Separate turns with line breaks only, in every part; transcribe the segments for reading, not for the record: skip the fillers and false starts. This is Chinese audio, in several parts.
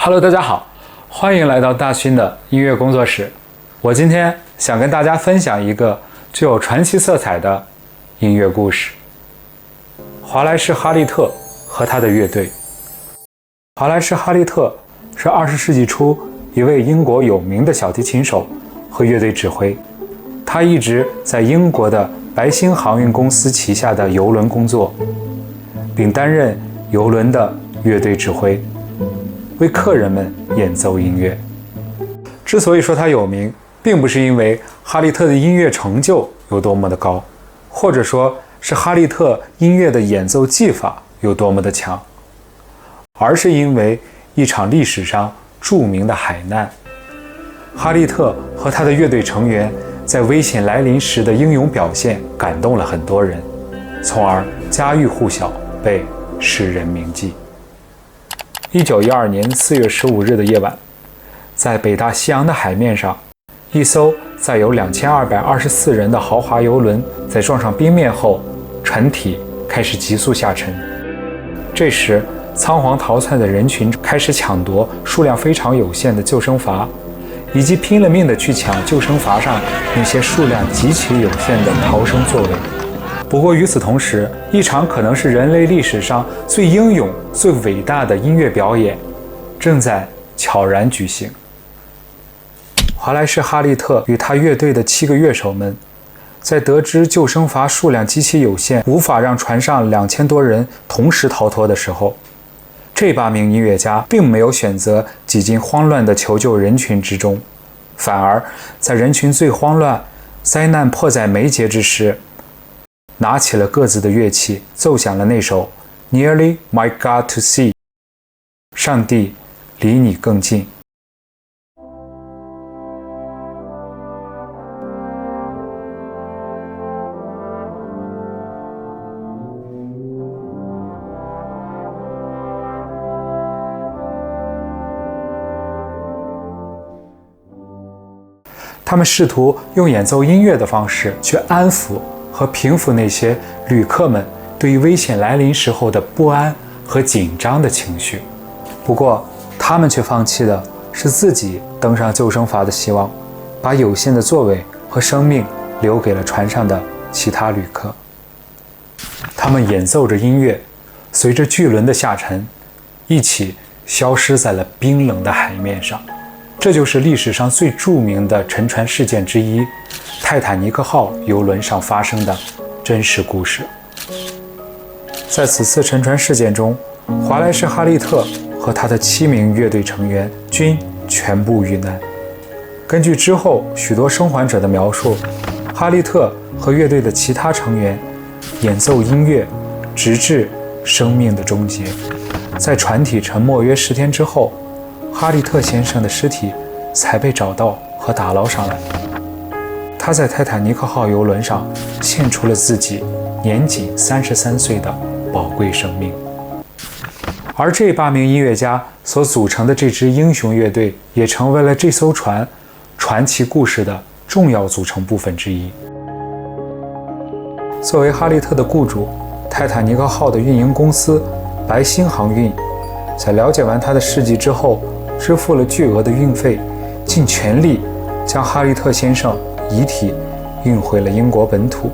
Hello， 大家好，欢迎来到大勋的音乐工作室。我今天想跟大家分享一个具有传奇色彩的音乐故事——华莱士·哈利特和他的乐队。华莱士·哈利特是20世纪初一位英国有名的小提琴手和乐队指挥，他一直在英国的白星航运公司旗下的邮轮工作，并担任邮轮的乐队指挥，为客人们演奏音乐。之所以说他有名，并不是因为哈利特的音乐成就有多么的高，或者说是哈利特音乐的演奏技法有多么的强，而是因为一场历史上著名的海难。哈利特和他的乐队成员在危险来临时的英勇表现感动了很多人，从而家喻户晓，被世人铭记。1912年4月15日的夜晚，在北大西洋的海面上，一艘载有2224人的豪华游轮在撞上冰面后，船体开始急速下沉。这时，仓皇逃窜的人群开始抢夺数量非常有限的救生筏，以及拼了命地去抢救生筏上那些数量极其有限的逃生座位。不过与此同时，一场可能是人类历史上最英勇、最伟大的音乐表演正在悄然举行。华莱士·哈利特与他乐队的7个乐手们，在得知救生筏数量极其有限，无法让船上2000多人同时逃脱的时候，这8名音乐家并没有选择挤进慌乱的求救人群之中，反而在人群最慌乱、灾难迫在眉睫之时，拿起了各自的乐器，奏响了那首 Nearly My God to See， 上帝离你更近。他们试图用演奏音乐的方式去安抚和平复那些旅客们对于危险来临时候的不安和紧张的情绪。不过，他们却放弃的是自己登上救生筏的希望，把有限的座位和生命留给了船上的其他旅客。他们演奏着音乐，随着巨轮的下沉，一起消失在了冰冷的海面上。这就是历史上最著名的沉船事件之一——泰坦尼克号邮轮上发生的真实故事。在此次沉船事件中，华莱士·哈利特和他的7名乐队成员均全部遇难。根据之后许多生还者的描述，哈利特和乐队的其他成员演奏音乐，直至生命的终结。在船体沉没约10天之后，哈利特先生的尸体才被找到和打捞上来。他在泰坦尼克号邮轮上献出了自己年仅33岁的宝贵生命。而这8名音乐家所组成的这支英雄乐队，也成为了这艘船传奇故事的重要组成部分之一。作为哈利特的雇主，泰坦尼克号的运营公司白星航运，在了解完他的事迹之后，支付了巨额的运费，尽全力将哈利特先生遗体运回了英国本土，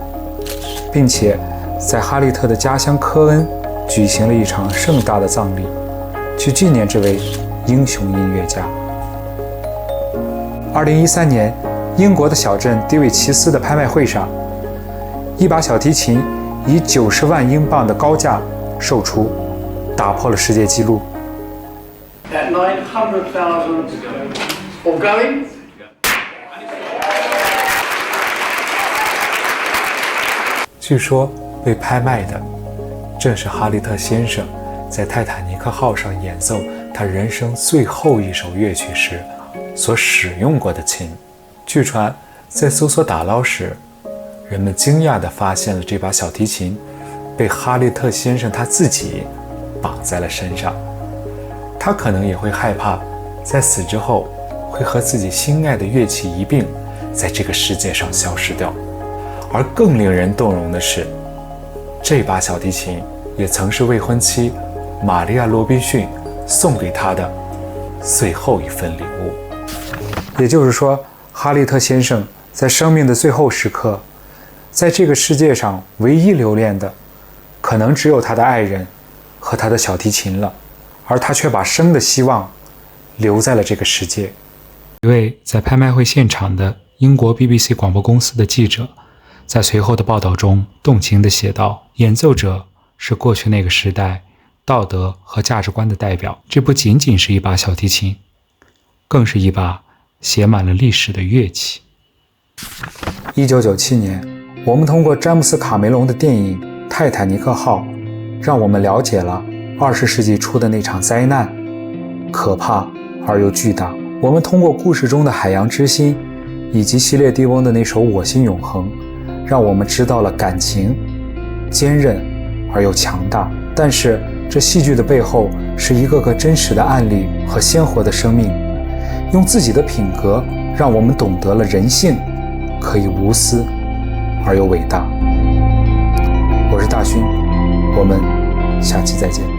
并且在哈利特的家乡科恩举行了一场盛大的葬礼，去纪念这位英雄音乐家。2013年，英国的小镇迪韦奇斯的拍卖会上，一把小提琴以90万英镑的高价售出，打破了世界纪录。
At 900,000 all going.
据说被拍卖的正是哈利特先生在泰坦尼克号上演奏他人生最后一首乐曲时所使用过的琴。据传，在搜索打捞时，人们惊讶地发现了这把小提琴被哈利特先生他自己绑在了身上。他可能也会害怕，在死之后会和自己心爱的乐器一并在这个世界上消失掉。而更令人动容的是，这把小提琴也曾是未婚妻玛利亚·罗宾逊送给他的最后一份领悟。也就是说，哈利特先生在生命的最后时刻，在这个世界上唯一留恋的，可能只有他的爱人和他的小提琴了，而他却把生的希望留在了这个世界。一位在拍卖会现场的英国 BBC 广播公司的记者，在随后的报道中动情地写道：演奏者是过去那个时代道德和价值观的代表，这不仅仅是一把小提琴，更是一把写满了历史的乐器。1997年，我们通过詹姆斯·卡梅隆的电影《泰坦尼克号》，让我们了解了20世纪初的那场灾难，可怕而又巨大。我们通过故事中的海洋之心，以及希列蒂翁的那首《我心永恒》，让我们知道了感情坚韧而又强大。但是这戏剧的背后是一个个真实的案例和鲜活的生命，用自己的品格让我们懂得了人性可以无私而又伟大。我是大勋，我们下期再见。